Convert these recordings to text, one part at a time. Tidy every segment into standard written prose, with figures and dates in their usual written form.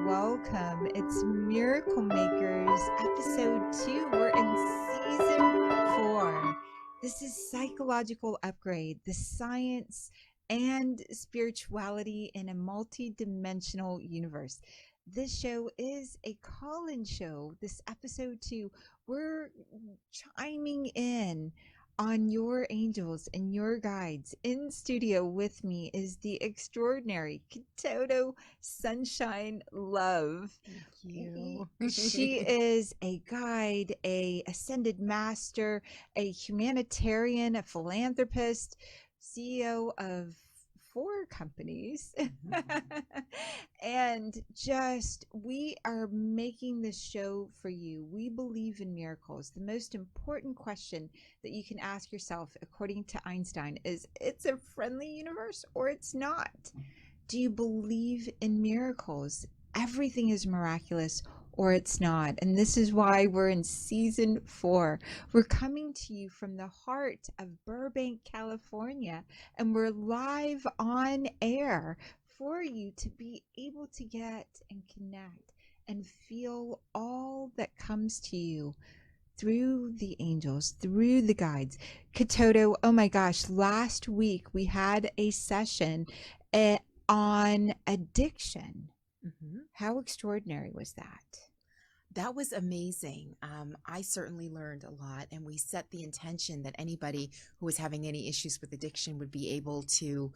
welcome. It's Miracle Makers episode 2. We're in season 4. This is psychological upgrade, the science and spirituality in a multi-dimensional universe. This show is a call-in show. This episode 2, we're chiming in on your angels and your guides. In studio with me is the extraordinary Kitoto Sunshine Love. Thank you. She is a guide, a ascended master, a humanitarian, a philanthropist, CEO of 4 companies. And just, we are making this show for you. We believe in miracles. The most important question that you can ask yourself, according to Einstein, is it's a friendly universe or it's not. Do you believe in miracles? Everything is miraculous or it's not. And this is why we're in season 4. We're coming to you from the heart of Burbank, California, and we're live on air for you to be able to get and connect and feel all that comes to you through the angels, through the guides. Kitoto, oh my gosh, last week we had a session on addiction. How extraordinary was that? That was amazing. I certainly learned a lot, and we set the intention that anybody who was having any issues with addiction would be able to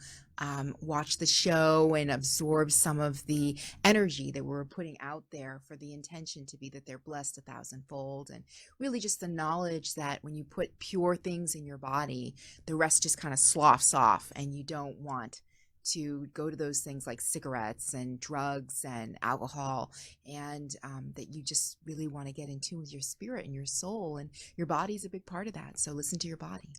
watch the show and absorb some of the energy that we're putting out there, for the intention to be that they're blessed 1,000-fold, and really just the knowledge that when you put pure things in your body, the rest just kind of sloughs off, and you don't want to go to those things like cigarettes and drugs and alcohol, and that you just really want to get in tune with your spirit and your soul, and your body's a big part of that. So listen to your body.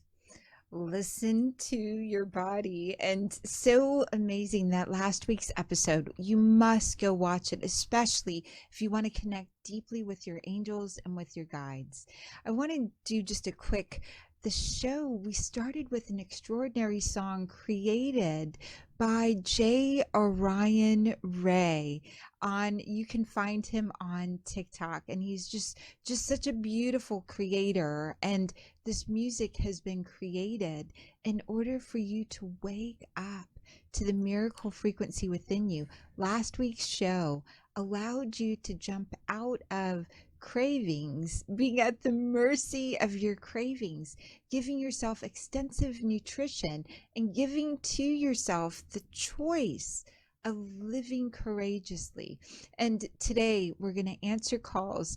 Listen to your body. And so amazing that last week's episode, you must go watch it, especially if you want to connect deeply with your angels and with your guides. I want to do just a quick, the show, we started with an extraordinary song created by J. Orion Ray. You can find him on TikTok, and he's just such a beautiful creator. And this music has been created in order for you to wake up to the miracle frequency within you. Last week's show allowed you to jump out of cravings, being at the mercy of your cravings, giving yourself extensive nutrition, and giving to yourself the choice of living courageously. And today we're going to answer calls,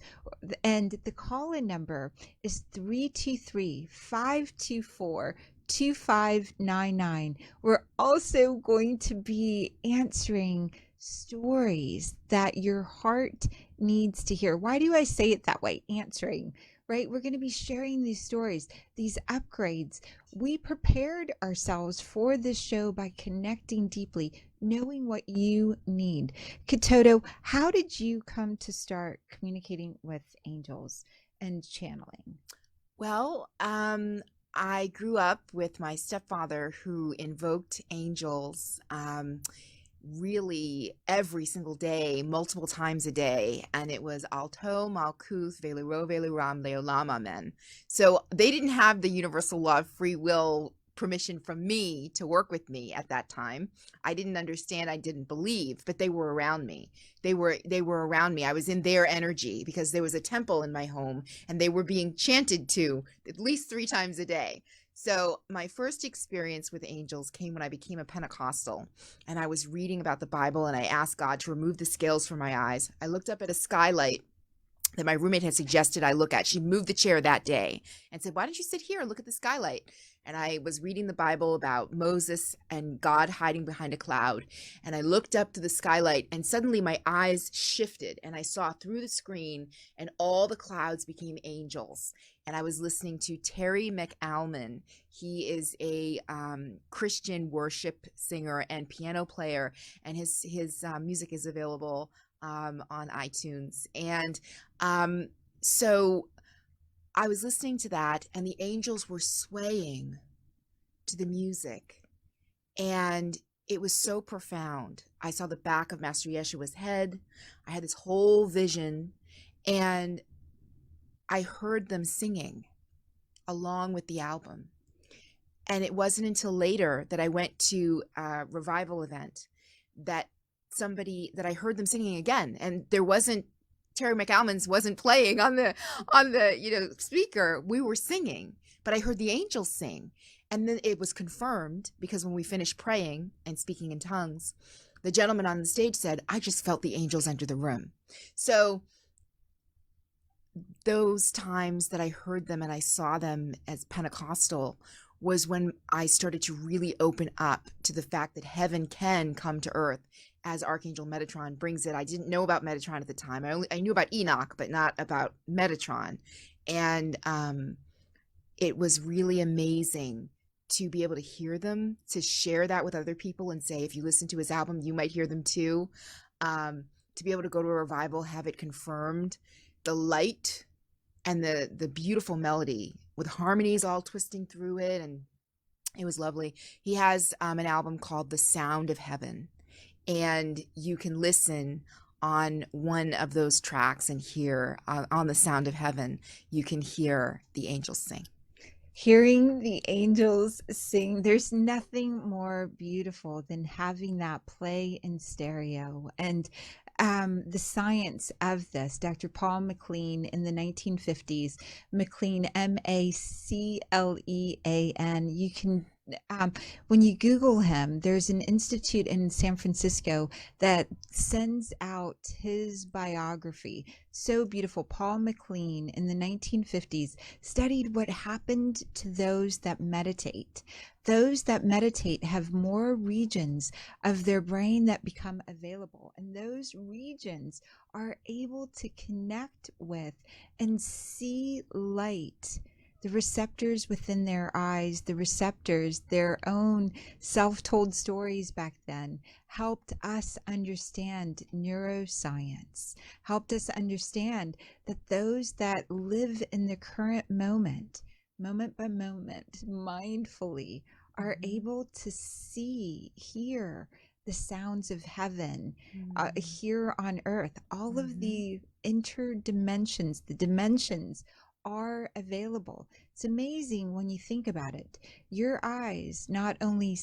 and the call-in number is 323-524-2599. We're also going to be answering stories that your heart needs to hear. Why do I say it that way? Answering, right? We're going to be sharing these stories, these upgrades. We prepared ourselves for this show by connecting deeply, knowing what you need. Kitoto, how did you come to start communicating with angels and channeling? Well, I grew up with my stepfather, who invoked angels really every single day, multiple times a day, and it was Alto, Malkuth, Veliro, Veliram, Leolam, Amen. So they didn't have the universal law of free will permission from me to work with me at that time. I didn't understand, I didn't believe, but they were around me. They were around me. I was in their energy because there was a temple in my home, and they were being chanted to at least 3 times a day. So my first experience with angels came when I became a Pentecostal, and I was reading about the Bible, and I asked God to remove the scales from my eyes. I looked up at a skylight that my roommate had suggested I look at. She moved the chair that day and said, "Why don't you sit here and look at the skylight?" And I was reading the Bible about Moses and God hiding behind a cloud. And I looked up to the skylight, and suddenly my eyes shifted, and I saw through the screen, and all the clouds became angels. And I was listening to Terry McAlmon. He is a Christian worship singer and piano player, and his music is available on iTunes. And so I was listening to that, and the angels were swaying to the music. And it was so profound. I saw the back of Master Yeshua's head. I had this whole vision, and I heard them singing along with the album. And it wasn't until later that I went to a revival event that I heard them singing again. And there wasn't, Terry McAlmon's wasn't playing on the speaker. We were singing, but I heard the angels sing. And then it was confirmed because when we finished praying and speaking in tongues, the gentleman on the stage said, "I just felt the angels enter the room." So those times that I heard them and I saw them as Pentecostal was when I started to really open up to the fact that heaven can come to earth as Archangel Metatron brings it. I didn't know about Metatron at the time. I knew about Enoch, but not about Metatron. And it was really amazing to be able to hear them, to share that with other people and say, if you listen to his album, you might hear them too. To be able to go to a revival, have it confirmed, the light and the beautiful melody with harmonies all twisting through it, and it was lovely. He has an album called The Sound of Heaven, and you can listen on one of those tracks and hear on The Sound of Heaven, you can hear the angels sing. Hearing the angels sing, there's nothing more beautiful than having that play in stereo. And the science of this, Dr. Paul MacLean in the 1950s, MacLean, Maclean, you can, when you Google him, there's an institute in San Francisco that sends out his biography. So beautiful. Paul MacLean in the 1950s studied what happened to those that meditate. Those that meditate have more regions of their brain that become available, and those regions are able to connect with and see light. The receptors within their eyes, the receptors, their own self-told stories back then, helped us understand neuroscience, helped us understand that those that live in the current moment, moment by moment, mindfully, are able to see, hear the sounds of heaven here on earth. All of the interdimensions, the dimensions are available. It's amazing when you think about it. Your eyes not only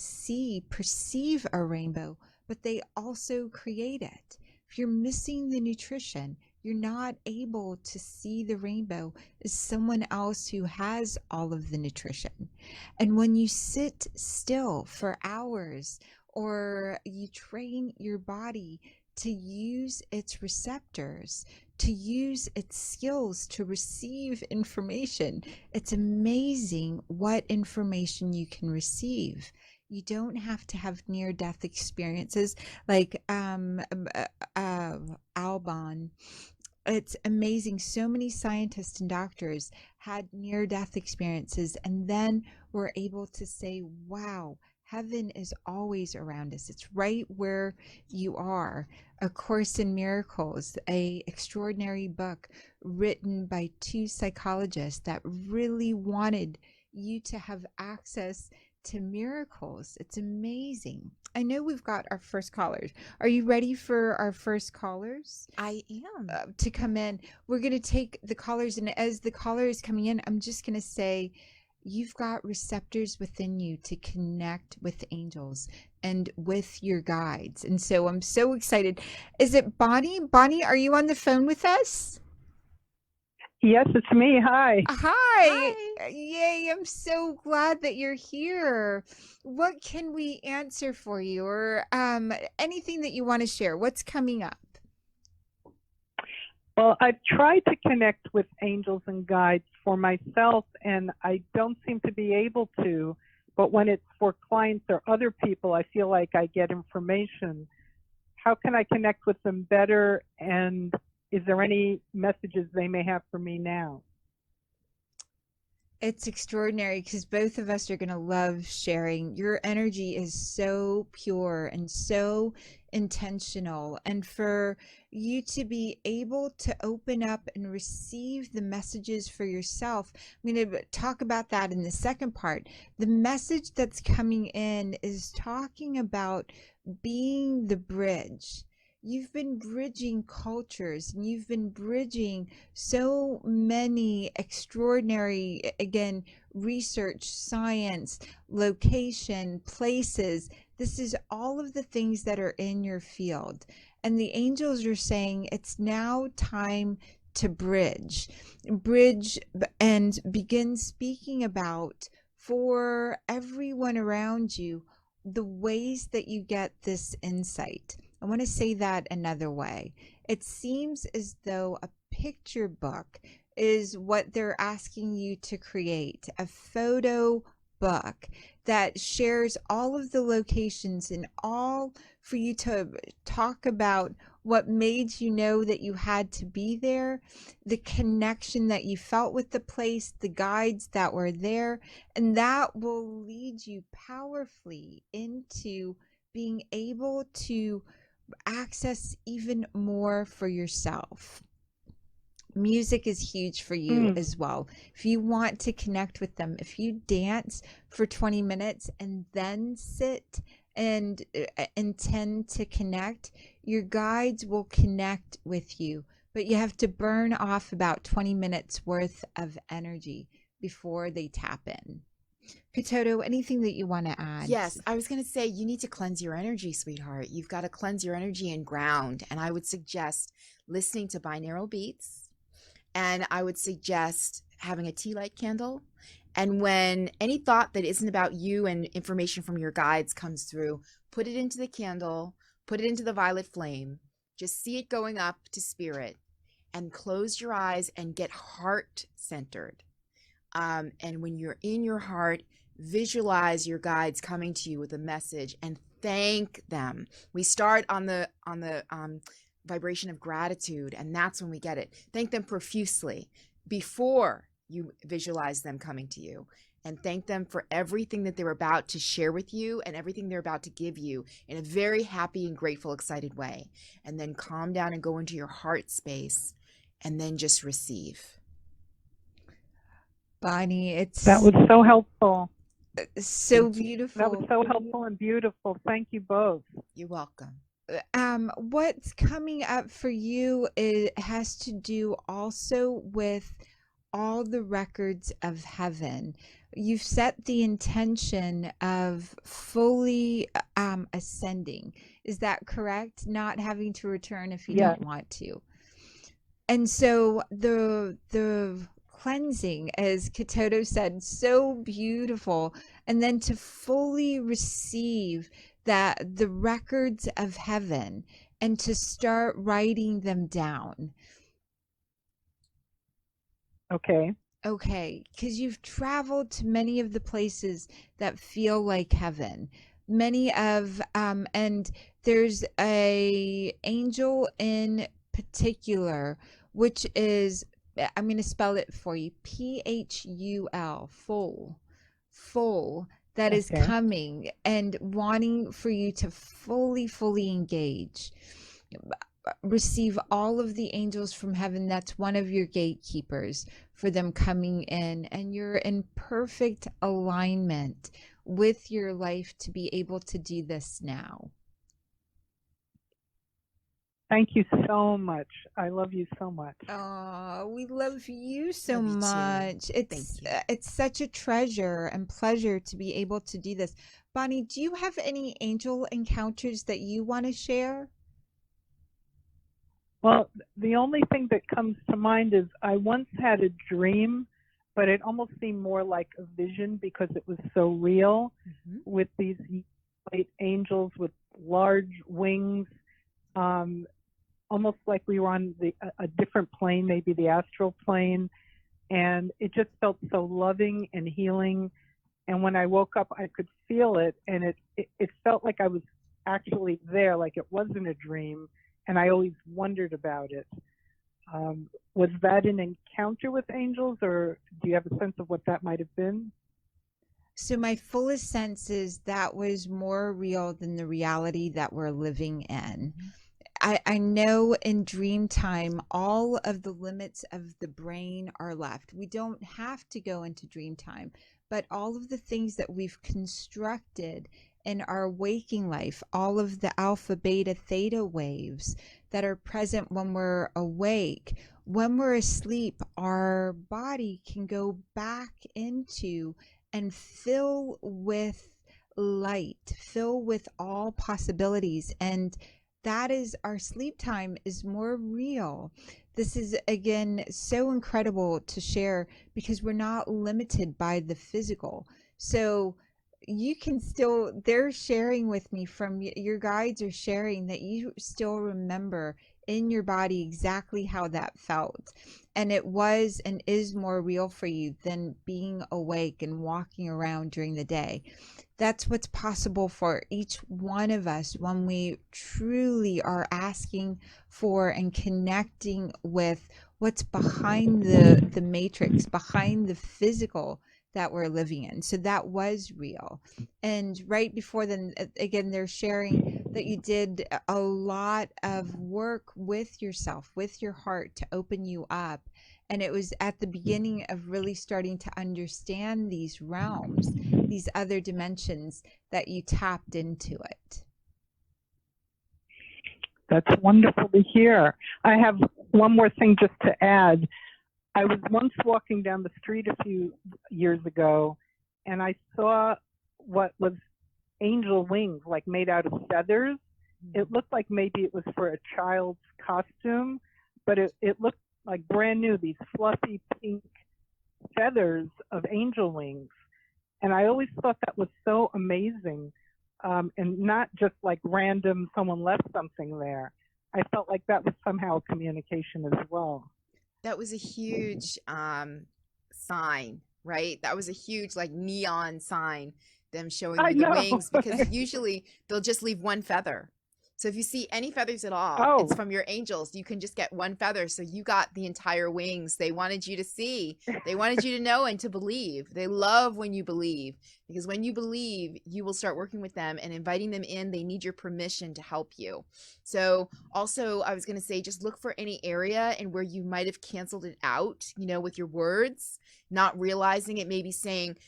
perceive a rainbow, but they also create it. If you're missing the nutrition, you're not able to see the rainbow as someone else who has all of the nutrition. And when you sit still for hours, or you train your body to use its receptors, to use its skills to receive information, it's amazing what information you can receive. You don't have to have near-death experiences like Alban. It's amazing. So many scientists and doctors had near-death experiences and then were able to say, wow, heaven is always around us. It's right where you are. A Course in Miracles, a extraordinary book written by two psychologists that really wanted you to have access to miracles. It's amazing. I know we've got our first callers. Are you ready for our first callers? I am. To come in. We're going to take the callers, and as the caller is coming in, I'm just going to say, you've got receptors within you to connect with angels and with your guides. And so I'm so excited. Is it Bonnie? Bonnie, are you on the phone with us? Yes, it's me. Hi. Hi. Yay, I'm so glad that you're here. What can we answer for you, or anything that you want to share? What's coming up? Well, I've tried to connect with angels and guides for myself, and I don't seem to be able to. But when it's for clients or other people, I feel like I get information. How can I connect with them better? And is there any messages they may have for me now? It's extraordinary because both of us are going to love sharing. Your energy is so pure and so intentional. And for you to be able to open up and receive the messages for yourself, I'm going to talk about that in the second part. The message that's coming in is talking about being the bridge. You've been bridging cultures and you've been bridging so many extraordinary, again, research, science, location, places. This is all of the things that are in your field. And the angels are saying it's now time to bridge and begin speaking about for everyone around you the ways that you get this insight. I want to say that another way. It seems as though a picture book is what they're asking you to create, a photo book that shares all of the locations and all for you to talk about what made you know that you had to be there, the connection that you felt with the place, the guides that were there, and that will lead you powerfully into being able to access even more for yourself. Music is huge for you Mm. as well. If you want to connect with them, if you dance for 20 minutes and then sit and intend to connect, your guides will connect with you. But you have to burn off about 20 minutes worth of energy before they tap in. Kitoto, anything that you want to add? Yes, I was going to say you need to cleanse your energy, sweetheart. You've got to cleanse your energy and ground. And I would suggest listening to binaural beats. And I would suggest having a tea light candle. And when any thought that isn't about you and information from your guides comes through, put it into the candle, put it into the violet flame. Just see it going up to spirit and close your eyes and get heart centered. And when you're in your heart, visualize your guides coming to you with a message and thank them. We start on the vibration of gratitude, and that's when we get it. Thank them profusely before you visualize them coming to you, and thank them for everything that they're about to share with you and everything they're about to give you in a very happy and grateful, excited way. And then calm down and go into your heart space and then just receive. Bonnie, That was so helpful. so Thank you. beautiful. That was so helpful and beautiful. Thank you both. You're welcome. What's coming up for you has to do also with all the records of heaven. You've set the intention of fully ascending. Is that correct? Not having to return if you Yes. don't want to. And so the cleansing, as Kitoto said, so beautiful. And then to fully receive that the records of heaven and to start writing them down. Okay. Okay, because you've traveled to many of the places that feel like heaven. Many of and there's a angel in particular, which is, I'm going to spell it for you, Phul, full, that is Okay. coming and wanting for you to fully engage. Receive all of the angels from heaven. That's one of your gatekeepers for them coming in, and you're in perfect alignment with your life to be able to do this now. Thank you so much. I love you so much. Oh, we love you so Love you too. much. Thank you. It's such a treasure and pleasure to be able to do this. Bonnie, do you have any angel encounters that you want to share? Well, the only thing that comes to mind is I once had a dream, but it almost seemed more like a vision because it was so real, with these white angels with large wings, almost like we were on a different plane, maybe the astral plane. And it just felt so loving and healing. And when I woke up, I could feel it, and it felt like I was actually there, like it wasn't a dream. And I always wondered about it. Was that an encounter with angels, or do you have a sense of what that might have been? So my fullest sense is that was more real than the reality that we're living in. I know in dream time, all of the limits of the brain are left. We don't have to go into dream time, but all of the things that we've constructed in our waking life, all of the alpha, beta, theta waves that are present when we're awake, when we're asleep, our body can go back into and fill with light, fill with all possibilities. And that is, our sleep time is more real. This is, again, so incredible to share because we're not limited by the physical. So you can still, they're sharing with me from your guides are sharing that you still remember in your body exactly how that felt. And it was and is more real for you than being awake and walking around during the day. That's what's possible for each one of us when we truly are asking for and connecting with what's behind the matrix, behind the physical that we're living in. So that was real. And right before then, again, they're sharing that you did a lot of work with yourself, with your heart to open you up. And it was at the beginning of really starting to understand these realms, these other dimensions, that you tapped into it. That's wonderful to hear. I have one more thing just to add. I was once walking down the street a few years ago, and I saw what was angel wings, like made out of feathers. It looked like maybe it was for a child's costume, but it looked like brand new, these fluffy pink feathers of angel wings. And I always thought that was so amazing, and not just like random, someone left something there. I felt like that was somehow a communication as well. That was a huge sign, right? That was a huge like neon sign, them showing I you the know. wings, because usually they'll just leave one feather. So if you see any feathers at all, it's Oh, from your angels. You can just get one feather. So you got the entire wings. They wanted you to see. They wanted you to know and to believe. They love when you believe, because when you believe, you will start working with them and inviting them in. They need your permission to help you. So also, I was going to say, just look for any area and where you might have canceled it out, you know, with your words, not realizing it, maybe saying,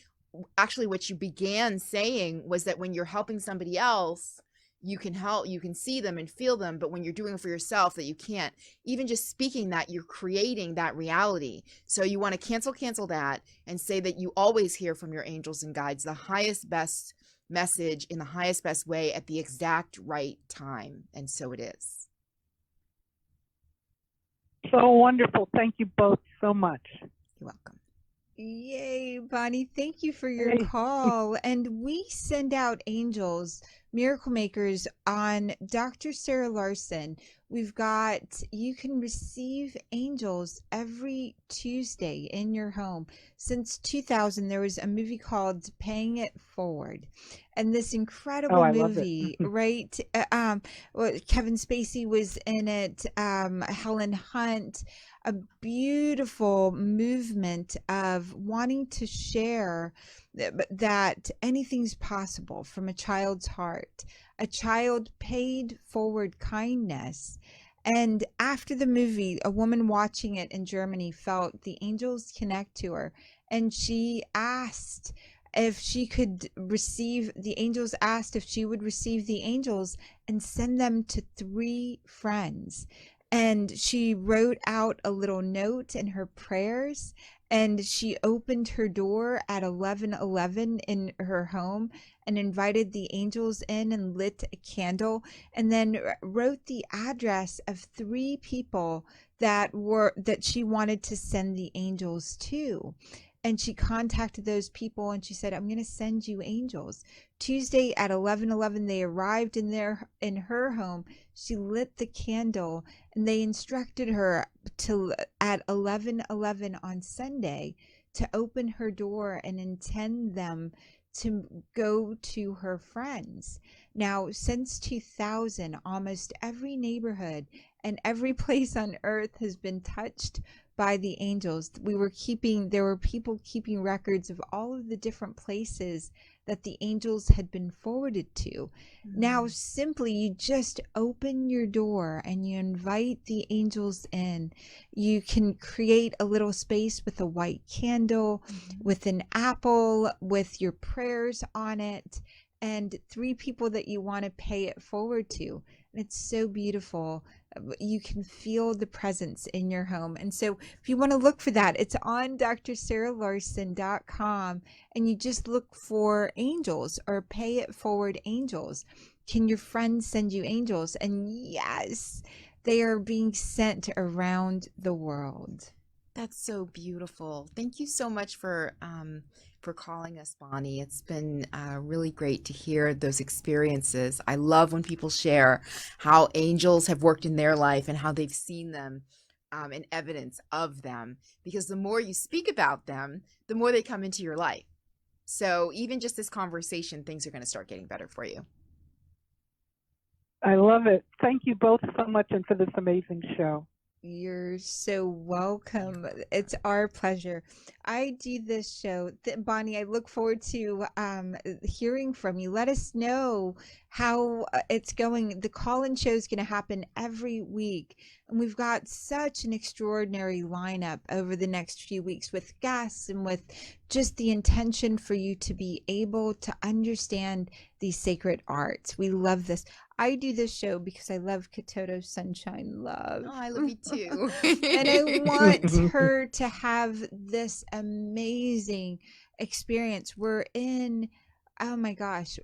actually what you began saying was that when you're helping somebody else, you can help, you can see them and feel them, but when you're doing it for yourself, that you can't. Even just speaking that, you're creating that reality. So you want to cancel that and say that you always hear from your angels and guides the highest best message in the highest best way at the exact right time. And so it is. so wonderful. Thank you both so much. You're welcome. Yay, Bonnie. Thank you for your Hey. call. And we send out angels, miracle makers, on Dr. Sarah Larsen. We've got, you can receive angels every Tuesday in your home. Since 2000, there was a movie called Paying It Forward. And this incredible I love it. movie, right? Kevin Spacey was in it, Helen Hunt, a beautiful movement of wanting to share that anything's possible from a child's heart. A child paid forward kindness. And after the movie, a woman watching it in Germany felt the angels connect to her. And she asked if she could receive the angels, asked if she would receive the angels and send them to 3 friends. And she wrote out a little note in her prayers, and she opened her door at 11:11 in her home and invited the angels in and lit a candle, and then wrote the address of 3 people that she wanted to send the angels to. And she contacted those people and she said, I'm going to send you angels. Tuesday at 11:11, they arrived in her home. She lit the candle, and they instructed her to, at 11:11 on Sunday, to open her door and intend them to go to her friends. Now, since 2000, almost every neighborhood, and every place on earth has been touched by the angels. There were people keeping records of all of the different places that the angels had been forwarded to. Now, simply you just open your door and you invite the angels in. You can create a little space with a white candle, with an apple, with your prayers on it, and 3 people that you want to pay it forward to. And it's so beautiful. You can feel the presence in your home. And so if you want to look for that, it's on drsarahlarsen.com, and you just look for angels or pay it forward angels. Can your friends send you angels? And yes, they are being sent around the world. That's so beautiful. Thank you so much for calling us, Bonnie. It's been really great to hear those experiences. I love when people share how angels have worked in their life and how they've seen them and evidence of them, because the more you speak about them, the more they come into your life. So even just this conversation, things are going to start getting better for you. I love it. Thank you both so much, and for this amazing show. You're so welcome. It's our pleasure. I do this show, Bonnie. I look forward to hearing from you. Let us know how it's going. The call-in show is going to happen every week, and we've got such an extraordinary lineup over the next few weeks with guests and with just the intention for you to be able to understand these sacred arts. We love this. I do this show because I love Kitoto Sunshine Love. Oh, I love you too. And I want her to have this amazing experience. We're in, oh my gosh,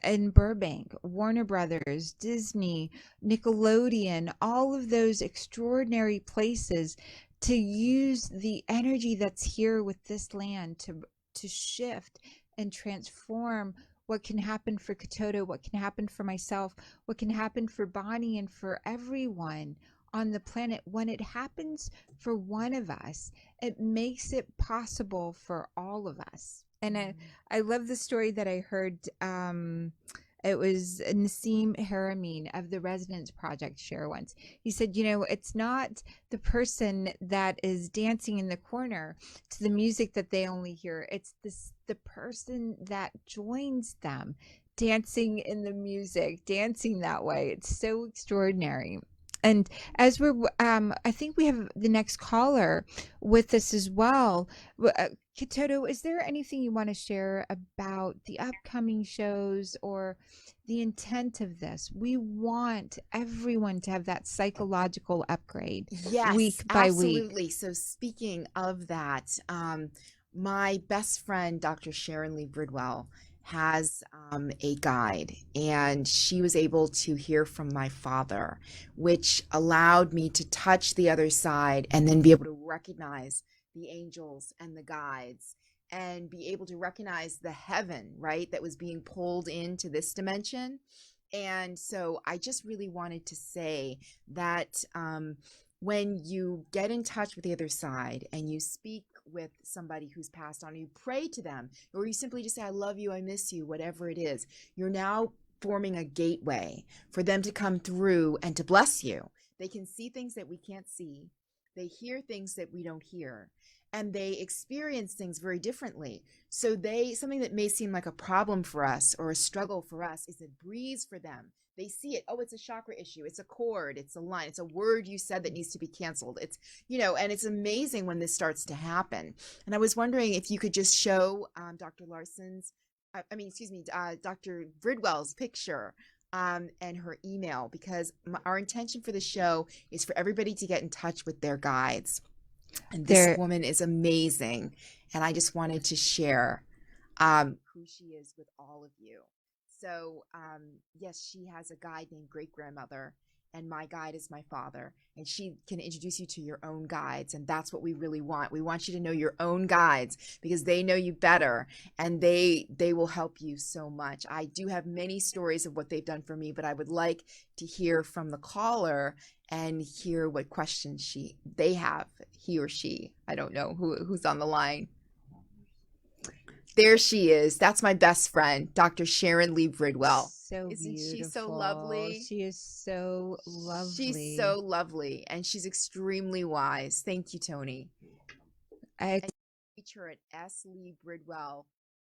in Burbank, Warner Brothers, Disney, Nickelodeon, all of those extraordinary places to use the energy that's here with this land to shift and transform what can happen for Kitoto, what can happen for myself, what can happen for Bonnie and for everyone on the planet. When it happens for one of us, it makes it possible for all of us. And I love the story that I heard. It was Nassim Haramein of the Resonance Project share once. He said, it's not the person that is dancing in the corner to the music that they only hear. It's the person that joins them dancing in the music, dancing that way. It's so extraordinary. And as I think we have the next caller with us as well. Kitoto, is there anything you want to share about the upcoming shows or the intent of this? We want everyone to have that psychological upgrade week by week. Absolutely. So speaking of that, my best friend, Dr. Sharon Lee Bridwell, has a guide, and she was able to hear from my father, which allowed me to touch the other side and then be able to recognize the angels and the guides and be able to recognize the heaven, right, that was being pulled into this dimension. And so I just really wanted to say that when you get in touch with the other side and you speak with somebody who's passed on, you pray to them, or you simply just say, I love you, I miss you, whatever it is, you're now forming a gateway for them to come through and to bless you. They can see things that we can't see. They hear things that we don't hear. And they experience things very differently. So something that may seem like a problem for us or a struggle for us is a breeze for them. They see it. Oh, it's a chakra issue. It's a chord. It's a line. It's a word you said that needs to be canceled. It's, and it's amazing when this starts to happen. And I was wondering if you could just show Dr. Dr. Bridwell's picture and her email, because our intention for the show is for everybody to get in touch with their guides. And this woman is amazing. And I just wanted to share who she is with all of you. So, yes, she has a guide named Great Grandmother, and my guide is my father. And she can introduce you to your own guides. And that's what we really want. We want you to know your own guides because they know you better, and they will help you so much. I do have many stories of what they've done for me, but I would like to hear from the caller and hear what questions they have, he or she. I don't know who's on the line. There she is. That's my best friend, Dr. Sharon Lee Bridwell. So Isn't she so beautiful. lovely? She is so She's lovely. so lovely, and she's extremely wise. Thank you, Tony. I, And reach her at sleebridwell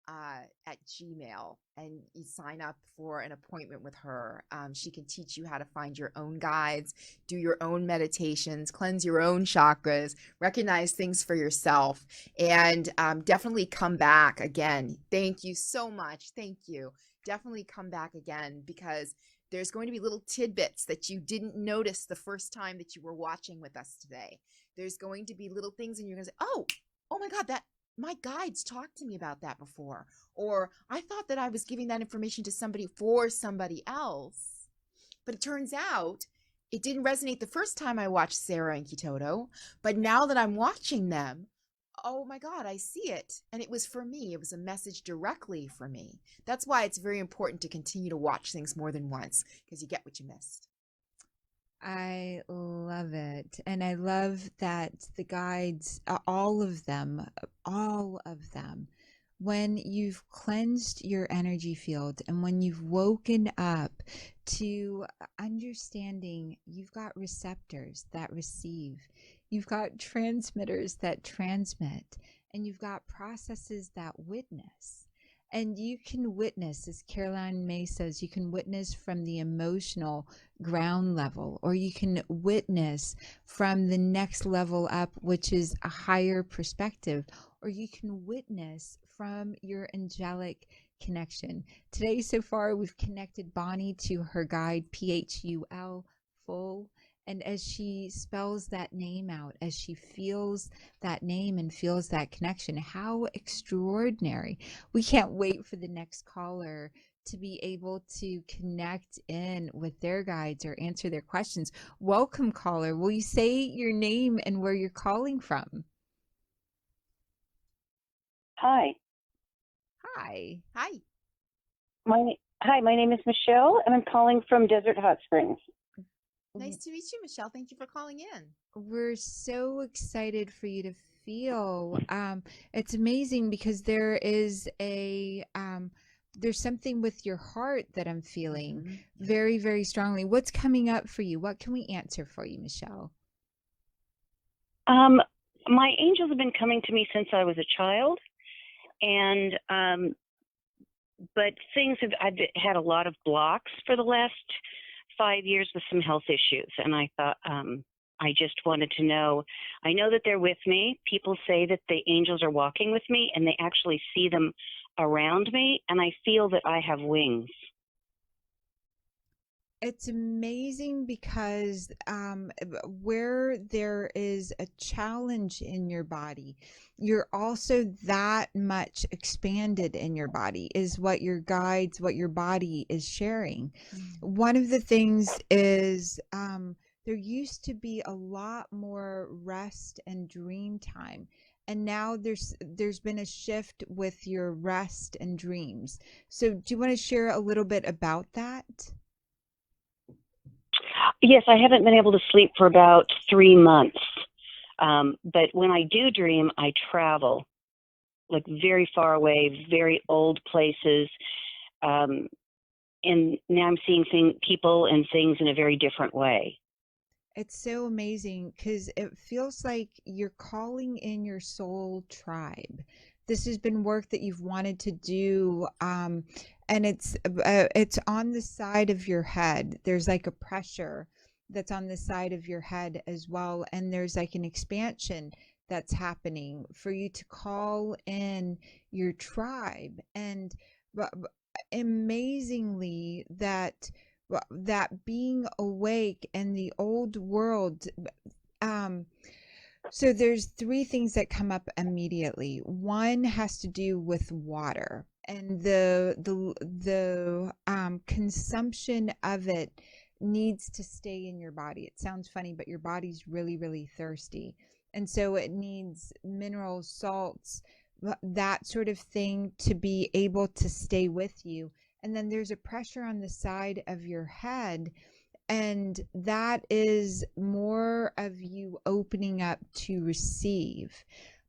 at Gmail, and you sign up for an appointment with her. She can teach you how to find your own guides, do your own meditations, cleanse your own chakras, recognize things for yourself, and definitely come back again. Thank you so much. Thank you. Definitely come back again, because there's going to be little tidbits that you didn't notice the first time that you were watching with us today. There's going to be little things, and you're going to say, oh my God, that my guides talked to me about that before. Or I thought that I was giving that information to somebody for somebody else. But it turns out it didn't resonate the first time I watched Sarah and Kitoto. But now that I'm watching them, oh my God, I see it. And it was for me. It was a message directly for me. That's why it's very important to continue to watch things more than once, because you get what you missed. I love it. And I love that the guides, all of them, when you've cleansed your energy field and when you've woken up to understanding, you've got receptors that receive, you've got transmitters that transmit, and you've got processes that witness. And you can witness, as Caroline May says, you can witness from the emotional ground level, or you can witness from the next level up, which is a higher perspective, or you can witness from your angelic connection. Today, so far, we've connected Bonnie to her guide, PHUL, full. And as she spells that name out, as she feels that name and feels that connection, how extraordinary. We can't wait for the next caller to be able to connect in with their guides or answer their questions. Welcome, caller. Will you say your name and where you're calling from? Hi. Hi. Hi, my name is Michelle, and I'm calling from Desert Hot Springs. Nice to meet you, Michelle. Thank you for calling in. We're so excited for you to feel. It's amazing because there is there's something with your heart that I'm feeling very, very strongly. What's coming up for you? What can we answer for you, Michelle? My angels have been coming to me since I was a child, and but I've had a lot of blocks for the last 5 years with some health issues, and I thought I just wanted to know. I know that they're with me. People say that the angels are walking with me, and they actually see them around me, and I feel that I have wings. It's amazing because where there is a challenge in your body, you're also that much expanded in your body, is what your guides, what your body is sharing. One of the things is there used to be a lot more rest and dream time. And now there's been a shift with your rest and dreams. So do you want to share a little bit about that? Yes, I haven't been able to sleep for about 3 months. But when I do dream, I travel, like very far away, very old places. And now I'm seeing people and things in a very different way. It's so amazing because it feels like you're calling in your soul tribe. This has been work that you've wanted to do, and it's on the side of your head. There's like a pressure that's on the side of your head as well, and there's like an expansion that's happening for you to call in your tribe. And amazingly, that being awake in the old world, so there's 3 things that come up immediately. One has to do with water and the consumption of it needs to stay in your body. It sounds funny, but your body's really, really thirsty. And so it needs minerals, salts, that sort of thing to be able to stay with you. And then there's a pressure on the side of your head, and that is more of you opening up to receive.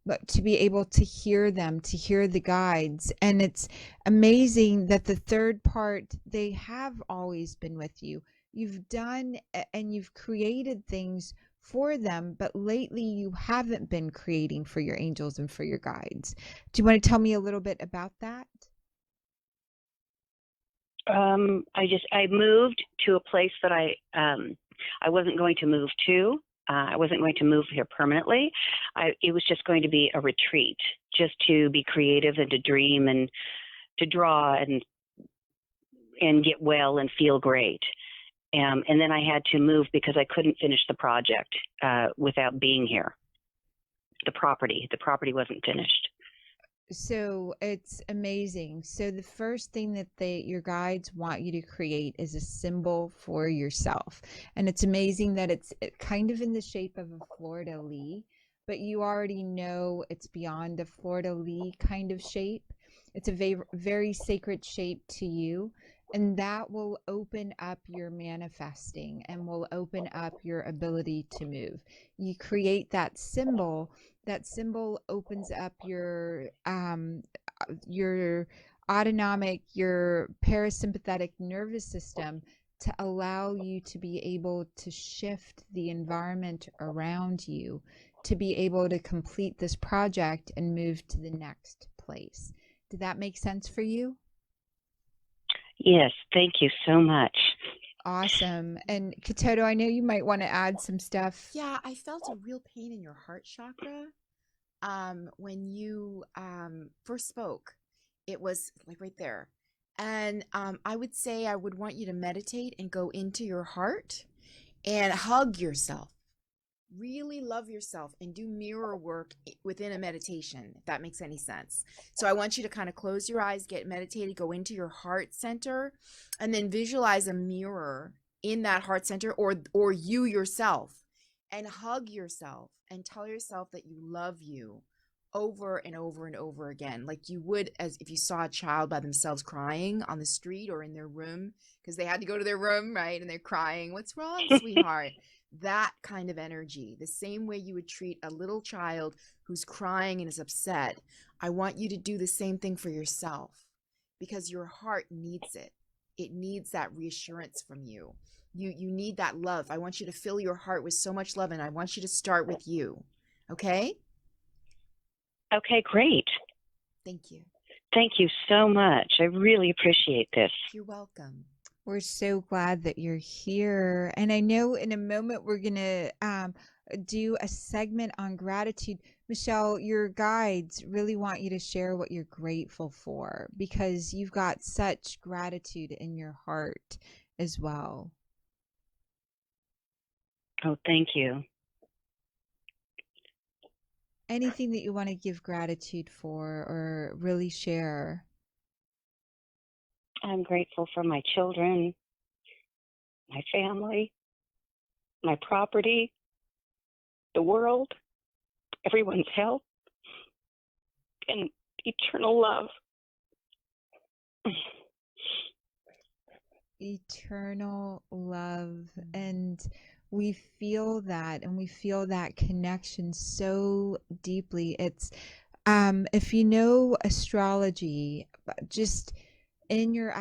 but to be able to hear them, to hear the guides. And it's amazing that the third part, they have always been with you. You've done and you've created things for them, but lately you haven't been creating for your angels and for your guides. Do you want to tell me a little bit about that? I moved to a place that I wasn't going to move to. I wasn't going to move here permanently. It was just going to be a retreat, just to be creative and to dream and to draw and get well and feel great. And then I had to move because I couldn't finish the project without being here. The property wasn't finished. So it's amazing. So the first thing that your guides want you to create is a symbol for yourself. And it's amazing that it's kind of in the shape of a fleur-de-lis, but you already know it's beyond a fleur-de-lis kind of shape. It's a very sacred shape to you. And that will open up your manifesting and will open up your ability to move. You create that symbol opens up your autonomic, your parasympathetic nervous system to allow you to be able to shift the environment around you, to be able to complete this project and move to the next place. Did that make sense for you? Yes, thank you so much. Awesome. And Kitoto, I know you might want to add some stuff. Yeah, I felt a real pain in your heart chakra when you first spoke. It was like right there. And I would say I would want you to meditate and go into your heart and hug yourself. Really love yourself and do mirror work within a meditation, if that makes any sense. So I want you to kind of close your eyes, get meditated, go into your heart center, and then visualize a mirror in that heart center or you yourself, and hug yourself and tell yourself that you love you over and over and over again, like you would as if you saw a child by themselves crying on the street or in their room because they had to go to their room, right? And they're crying, "What's wrong, sweetheart?" That kind of energy, the same way you would treat a little child who's crying and is upset. I want you to do the same thing for yourself because your heart needs it. It needs that reassurance from you. You need that love. I want you to fill your heart with so much love, and I want you to start with you. Okay? Okay, great. Thank you. Thank you so much. I really appreciate this. You're welcome. We're so glad that you're here. And I know in a moment we're going to do a segment on gratitude. Michelle, your guides really want you to share what you're grateful for because you've got such gratitude in your heart as well. Oh, thank you. Anything that you want to give gratitude for or really share? I'm grateful for my children, my family, my property, the world, everyone's health, and eternal love. Eternal love. And we feel that, and we feel that connection so deeply. It's if you know astrology, just in your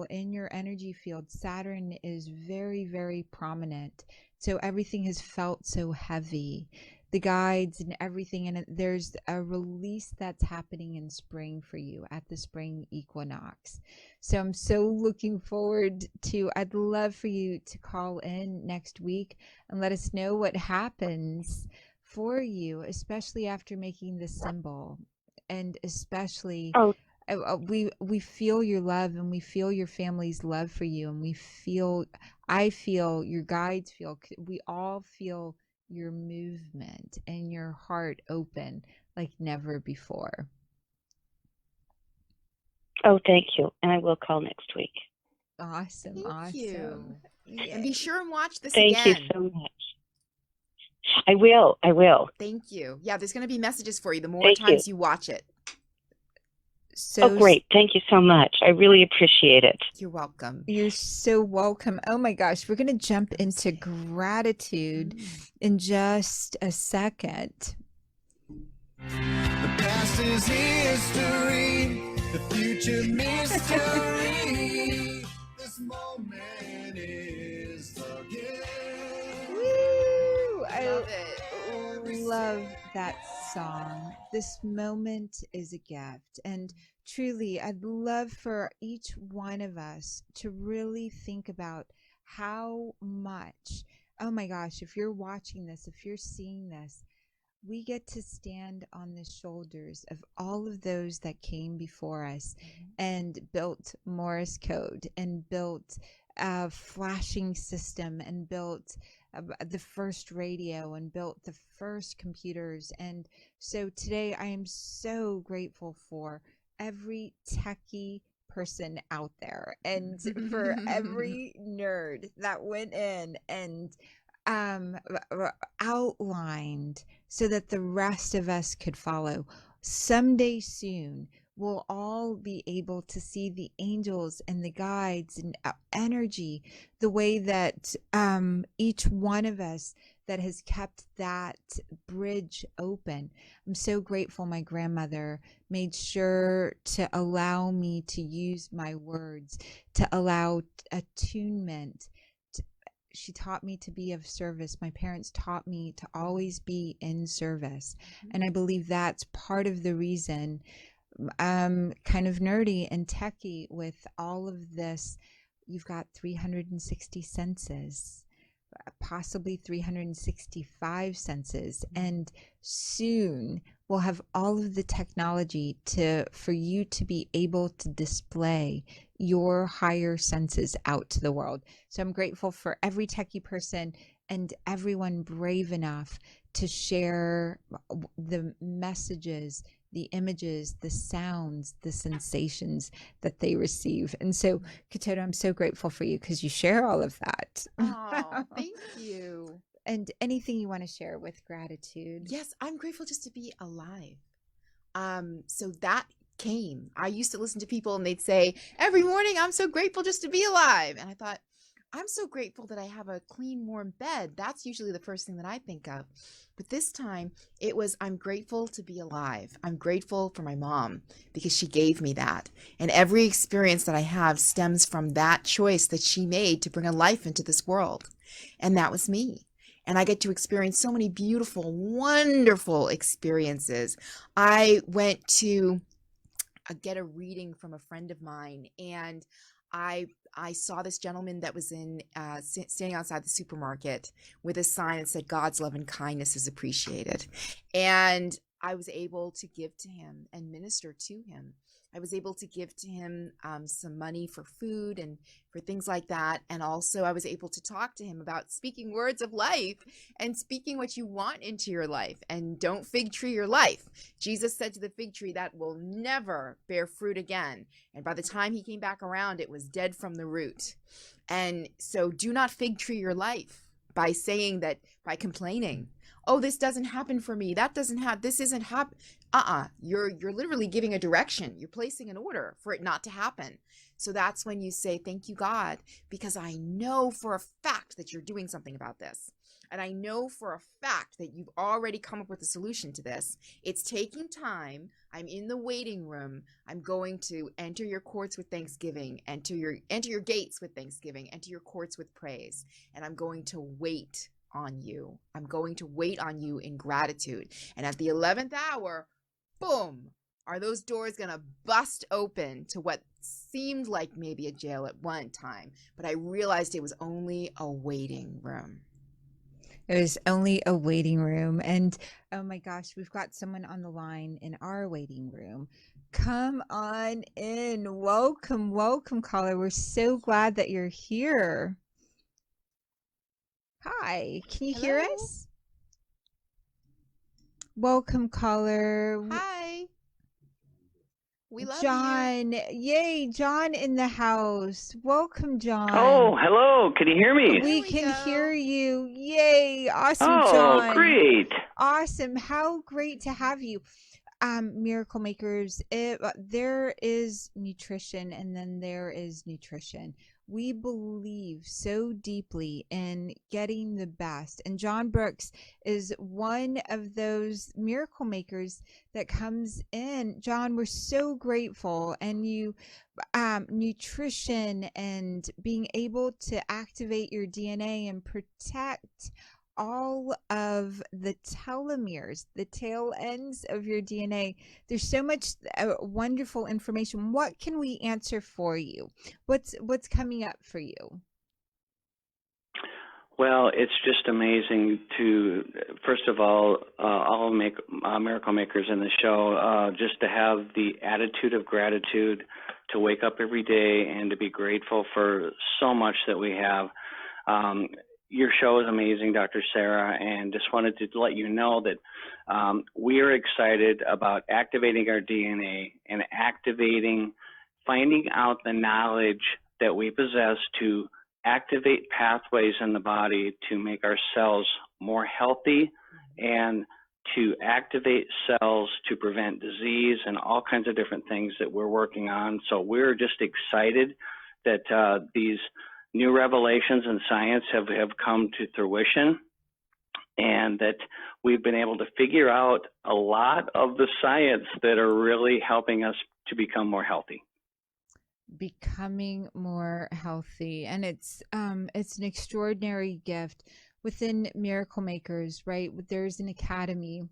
in your energy field, Saturn is very, very prominent. So everything has felt so heavy, the guides and everything. And there's a release that's happening in spring for you at the spring equinox. So I'm so looking forward to, I'd love for you to call in next week and let us know what happens for you, especially after making the symbol. And especially we feel your love, and we feel your family's love for you, and I feel your guides feel, we all feel your movement and your heart open like never before. Oh, thank you. And I will call next week. Awesome. Thank you. Yay. And be sure and watch this Thank again. you so much. I will. Thank you. Yeah, there's going to be messages for you the more Thank times you watch it. So great. Thank you so much. I really appreciate it. You're welcome. You're so welcome. Oh my gosh, we're going to jump into gratitude in just a second. The past is history, the future mystery. This moment is the gift. Woo! Love it. Love that song. This moment is a gift. And truly, I'd love for each one of us to really think about how much, oh my gosh, if you're watching this, if you're seeing this, we get to stand on the shoulders of all of those that came before us and built Morse code and built a flashing system and built the first radio and built the first computers. And so today I am so grateful for every techie person out there and for every nerd that went in and um outlined so that the rest of us could follow. Someday soon we'll all be able to see the angels and the guides and energy the way that each one of us that has kept that bridge open. I'm so grateful my grandmother made sure to allow me to use my words, to allow attunement. She taught me to be of service. My parents taught me to always be in service. And I believe that's part of the reason I'm kind of nerdy and techie with all of this. You've got 360 senses, possibly 365 senses. And soon we'll have all of the technology for you to be able to display your higher senses out to the world. So I'm grateful for every techie person and everyone brave enough to share the messages, the images, the sounds, the sensations that they receive. And so, Kitoto, I'm so grateful for you because you share all of that. Oh, thank you. And anything you want to share with gratitude? Yes, I'm grateful just to be alive. So that came. I used to listen to people and they'd say, every morning, I'm so grateful just to be alive. And I thought, I'm so grateful that I have a clean, warm bed. That's usually the first thing that I think of. But this time it was, I'm grateful to be alive. I'm grateful for my mom because she gave me that. And every experience that I have stems from that choice that she made to bring a life into this world. And that was me. And I get to experience so many beautiful, wonderful experiences. I went to get a reading from a friend of mine, and I saw this gentleman that was standing outside the supermarket with a sign that said, God's love and kindness is appreciated. And I was able to give to him and minister to him. I was able to give to him some money for food and for things like that. And also I was able to talk to him about speaking words of life and speaking what you want into your life. And don't fig tree your life. Jesus said to the fig tree that will never bear fruit again. And by the time he came back around, it was dead from the root. And so do not fig tree your life by saying that, by complaining. Oh, this doesn't happen for me. That doesn't happen. This isn't happen. You're literally giving a direction. You're placing an order for it not to happen. So that's when you say, thank you, God, because I know for a fact that you're doing something about this. And I know for a fact that you've already come up with a solution to this. It's taking time. I'm in the waiting room. I'm going to enter your courts with thanksgiving, enter your gates with thanksgiving, enter your courts with praise. And I'm going to wait on you. I'm going to wait on you in gratitude. And at the 11th hour, boom, are those doors going to bust open to what seemed like maybe a jail at one time. But I realized it was only a waiting room. It was only a waiting room. And oh my gosh, we've got someone on the line in our waiting room. Come on in. Welcome, welcome, caller. We're so glad that you're here. Hi, can you hear us? Welcome, caller. Hi. We love John. you. Yay, John in the house. Welcome, John. Oh, hello. Can you hear me? We we can go. hear you. Yay. Awesome, Oh, John. great. Awesome. How great to have you. Miracle Makers, there is nutrition and then there is nutrition. we believe so deeply in getting the best. And John Brooks is one of those miracle makers that comes in. John, we're so grateful. And you, nutrition and being able to activate your DNA and protect all of the telomeres, the tail ends of your DNA. There's so much wonderful information. What can we answer for you? What's coming up for you? Well, it's just amazing to, first of all miracle makers in the show, just to have the attitude of gratitude, to wake up every day and to be grateful for so much that we have. Your show is amazing, Dr. Sarah, and just wanted to let you know that we are excited about activating our DNA and finding out the knowledge that we possess to activate pathways in the body to make our cells more healthy and to activate cells to prevent disease and all kinds of different things that we're working on. So we're just excited that these new revelations in science have come to fruition, and that we've been able to figure out a lot of the science that are really helping us to become more healthy. Becoming more healthy. And it's an extraordinary gift within Miracle Makers, right? There's an academy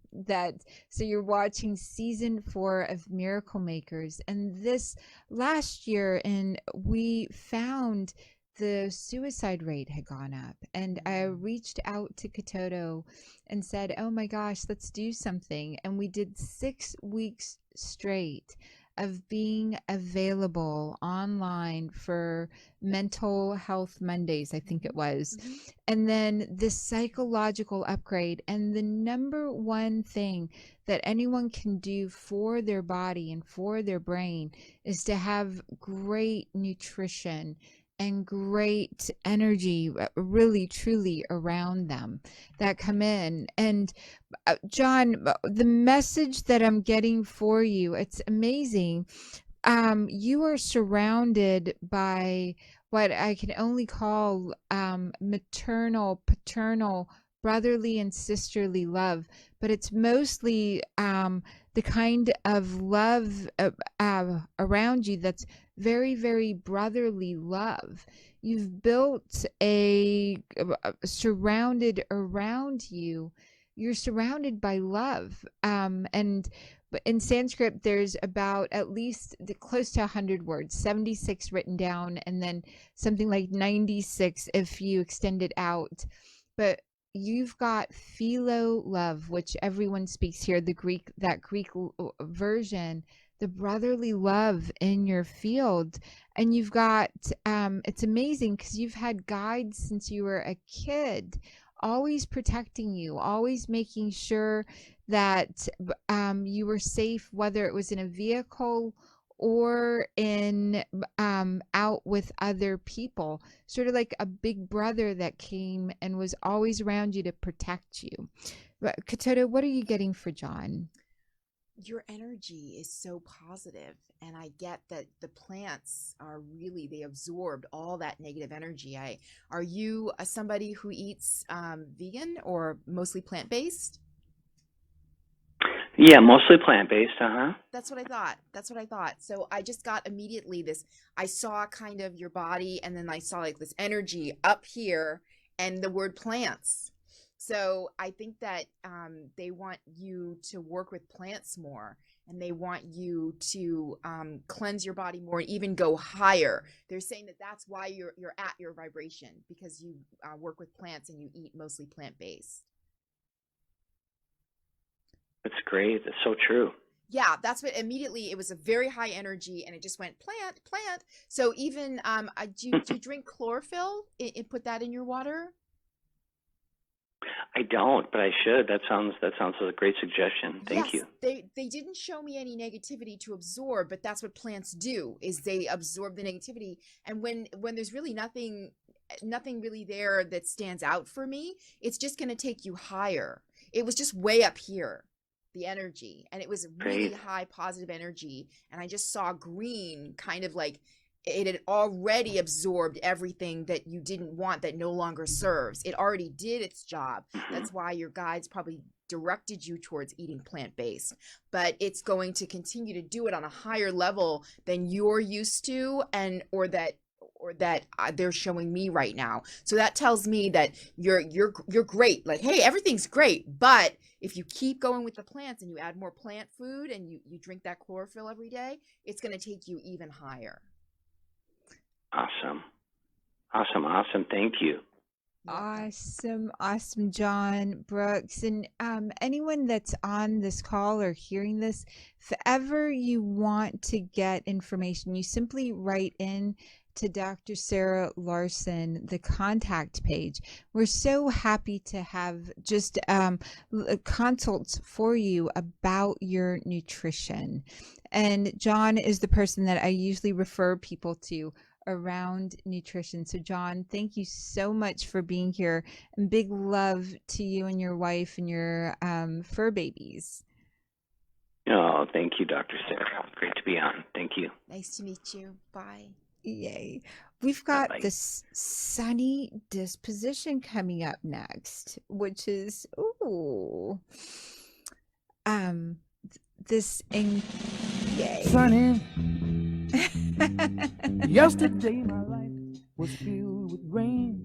so you're watching season 4 of Miracle Makers, and this last year, and we found the suicide rate had gone up, and I reached out to Kitoto and said, oh my gosh, let's do something. And we did 6 weeks straight of being available online for Mental Health Mondays, I think it was. And then this psychological upgrade. And the number one thing that anyone can do for their body and for their brain is to have great nutrition and great energy really truly around them that come in. And John, the message that I'm getting for you, it's amazing. You are surrounded by what I can only call maternal, paternal, brotherly and sisterly love, but it's mostly the kind of love around you that's very, very brotherly love. You've built surrounded around you. You're surrounded by love. And in Sanskrit, there's about at least close to 100 words, 76 written down, and then something like 96 if you extend it out. But you've got philo love, which everyone speaks here, that Greek version, the brotherly love in your field. And you've got, it's amazing because you've had guides since you were a kid, always protecting you, always making sure that you were safe, whether it was in a vehicle or in out with other people, sort of like a big brother that came and was always around you to protect you. But Kitoto, what are you getting for John? Your energy is so positive, and I get that the plants are really, they absorbed all that negative energy. Are you somebody who eats vegan or mostly plant-based? Yeah, mostly plant-based, That's what I thought. So I just got immediately I saw kind of your body, and then I saw like this energy up here and the word plants. So I think that they want you to work with plants more, and they want you to cleanse your body more and even go higher. They're saying that that's why you're at your vibration, because you work with plants and you eat mostly plant-based. That's great. That's so true. Yeah, that's what immediately, it was a very high energy, and it just went plant. So even do you drink chlorophyll and put that in your water? I don't, but I should. That sounds like a great suggestion. Thank you. They didn't show me any negativity to absorb, but that's what plants do, is they absorb the negativity. And when there's really nothing really there that stands out for me, it's just going to take you higher. It was just way up here, the energy, and it was really high positive energy. And I just saw green, kind of like it had already absorbed everything that you didn't want, that no longer serves. It already did its job. That's why your guides probably directed you towards eating plant-based, but it's going to continue to do it on a higher level than you're used to, and or that they're showing me right now. So that tells me that you're great. Like, hey, everything's great, but if you keep going with the plants and you add more plant food and you drink that chlorophyll every day, it's going to take you even higher. Awesome. Thank you. Awesome, John Brooks. And anyone that's on this call or hearing this, if ever you want to get information, you simply write in to Dr. Sarah Larsen, the contact page. We're so happy to have just consults for you about your nutrition. And John is the person that I usually refer people to around nutrition. So John, thank you so much for being here, and big love to you and your wife and your fur babies. Oh, thank you, Dr. Sarah. Great to be on. Thank you. Nice to meet you. Bye. Yay. We've got Bye-bye. this sunny disposition coming up next, which is yay. Sunny. Yesterday my life was filled with rain.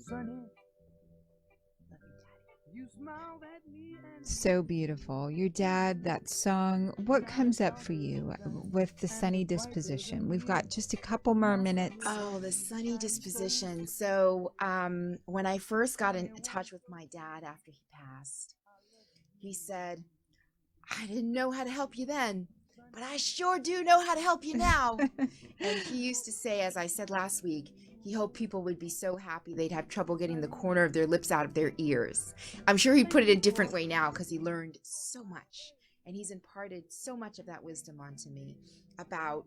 Sunny. You smiled at me and So beautiful. Your dad, that song, what comes up for you with the sunny disposition? We've got just a couple more minutes. Oh, the sunny disposition. So when I first got in touch with my dad after he passed, he said, I didn't know how to help you then, but I sure do know how to help you now. And he used to say, as I said last week, he hoped people would be so happy they'd have trouble getting the corner of their lips out of their ears. I'm sure he'd put it a different way now because he learned so much. And he's imparted so much of that wisdom onto me about,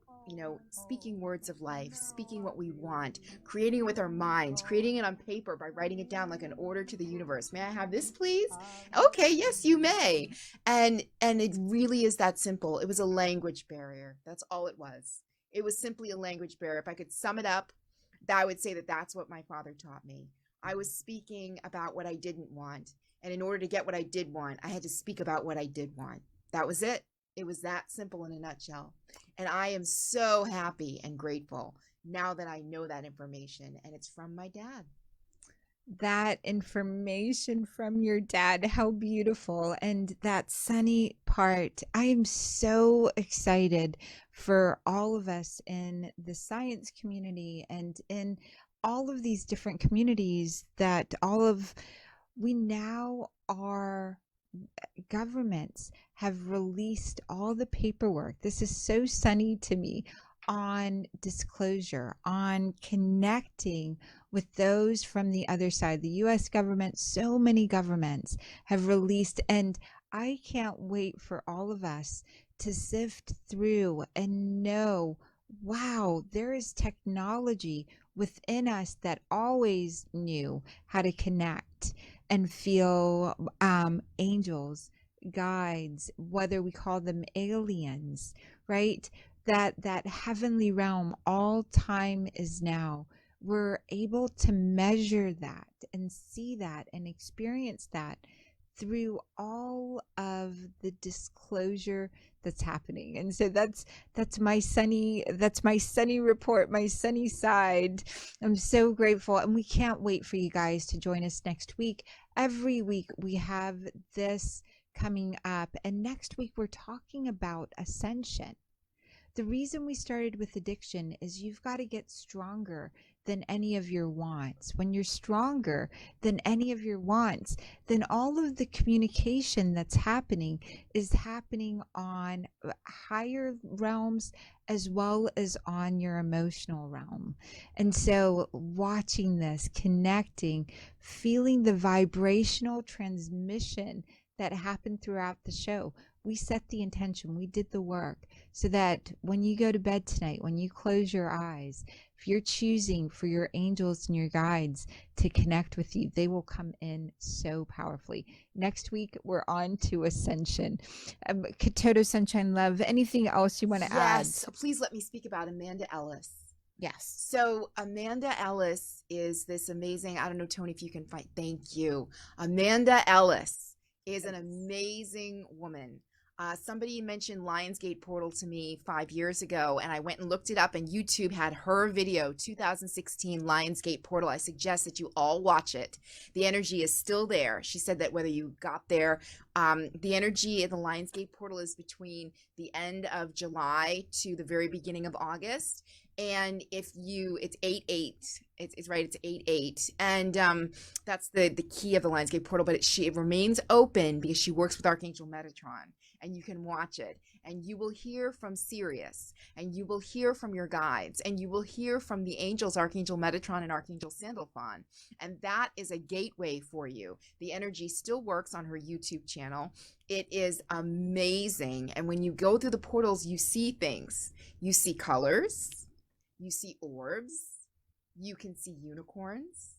speaking words of life, speaking what we want, creating it with our minds, creating it on paper by writing it down like an order to the universe. May I have this, please? Okay, yes, you may. And it really is that simple. It was a language barrier. That's all it was. It was simply a language barrier. If I could sum it up, I would say that that's what my father taught me. I was speaking about what I didn't want. And in order to get what I did want, I had to speak about what I did want. That was it. It was that simple in a nutshell. And I am so happy and grateful now that I know that information, and it's from my dad. That information from your dad, how beautiful. And that sunny part, I am so excited for all of us in the science community and in all of these different communities that we now are governments have released all the paperwork. This is so sunny to me, on disclosure, on connecting with those from the other side. The US government, so many governments have released, and I can't wait for all of us to sift through and know, wow, there is technology within us that always knew how to connect and feel angels, guides, whether we call them aliens, right? That heavenly realm, all time is now. We're able to measure that and see that and experience that through all of the disclosure that's happening. And so that's my sunny report, my sunny side. I'm so grateful, and we can't wait for you guys to join us next week. Every week we have this coming up, and next week we're talking about ascension. The reason we started with addiction is you've got to get stronger than any of your wants. When you're stronger than any of your wants, then all of the communication that's happening is happening on higher realms as well as on your emotional realm. And so watching this, connecting, feeling the vibrational transmission that happened throughout the show. We set the intention, we did the work, so that when you go to bed tonight, when you close your eyes, if you're choosing for your angels and your guides to connect with you, they will come in so powerfully. Next week, we're on to Ascension. Kitoto Sunshine Love, anything else you want to add? Yes, please let me speak about Amanda Ellis. Yes. So Amanda Ellis is this amazing, I don't know, Tony, if you can find, thank you. Amanda Ellis is an amazing woman. Somebody mentioned Lionsgate Portal to me 5 years ago, and I went and looked it up, and YouTube had her video, 2016 Lionsgate Portal. I suggest that you all watch it. The energy is still there. She said that whether you got there, the energy in the Lionsgate Portal is between the end of July to the very beginning of August. And if you, it's 8/8. It's right. It's 8/8, and that's the key of the Lionsgate Portal. But it remains open because she works with Archangel Metatron, and you can watch it, and you will hear from Sirius, and you will hear from your guides, and you will hear from the angels, Archangel Metatron and Archangel Sandalphon, and that is a gateway for you. The energy still works on her YouTube channel. It is amazing, and when you go through the portals, you see things. You see colors. You see orbs, you can see unicorns,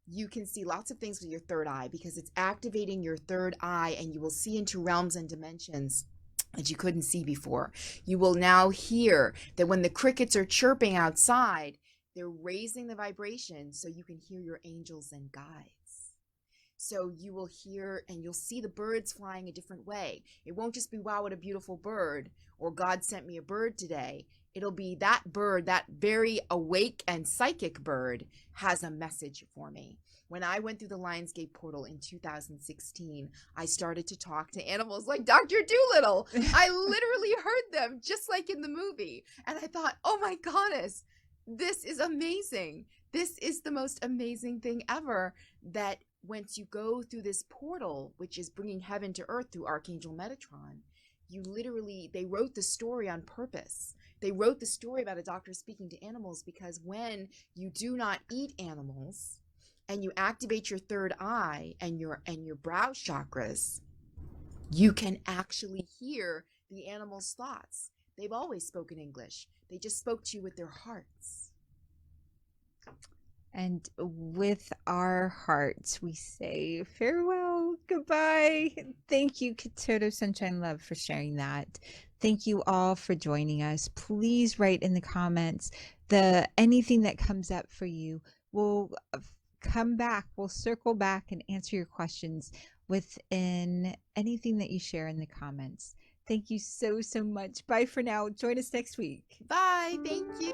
you can see lots of things with your third eye because it's activating your third eye, and you will see into realms and dimensions that you couldn't see before. You will now hear that when the crickets are chirping outside, they're raising the vibration so you can hear your angels and guides. So you will hear and you'll see the birds flying a different way. It won't just be, wow, what a beautiful bird, or God sent me a bird today. It'll be that bird, that very awake and psychic bird, has a message for me. When I went through the Lionsgate Portal in 2016, I started to talk to animals like Dr. Dolittle. I literally heard them just like in the movie. And I thought, oh my goddess, this is amazing. This is the most amazing thing ever, that once you go through this portal, which is bringing heaven to earth through Archangel Metatron, you literally, they wrote the story on purpose. They wrote the story about a doctor speaking to animals because when you do not eat animals and you activate your third eye and your brow chakras, you can actually hear the animals' thoughts. They've always spoken English. They just spoke to you with their hearts. And with our hearts, we say farewell, goodbye. Thank you, Kitoto Sunshine Love, for sharing that. Thank you all for joining us. Please write in the comments anything that comes up for you. We'll come back. We'll circle back and answer your questions within anything that you share in the comments. Thank you so much. Bye for now. Join us next week. Bye. Thank you.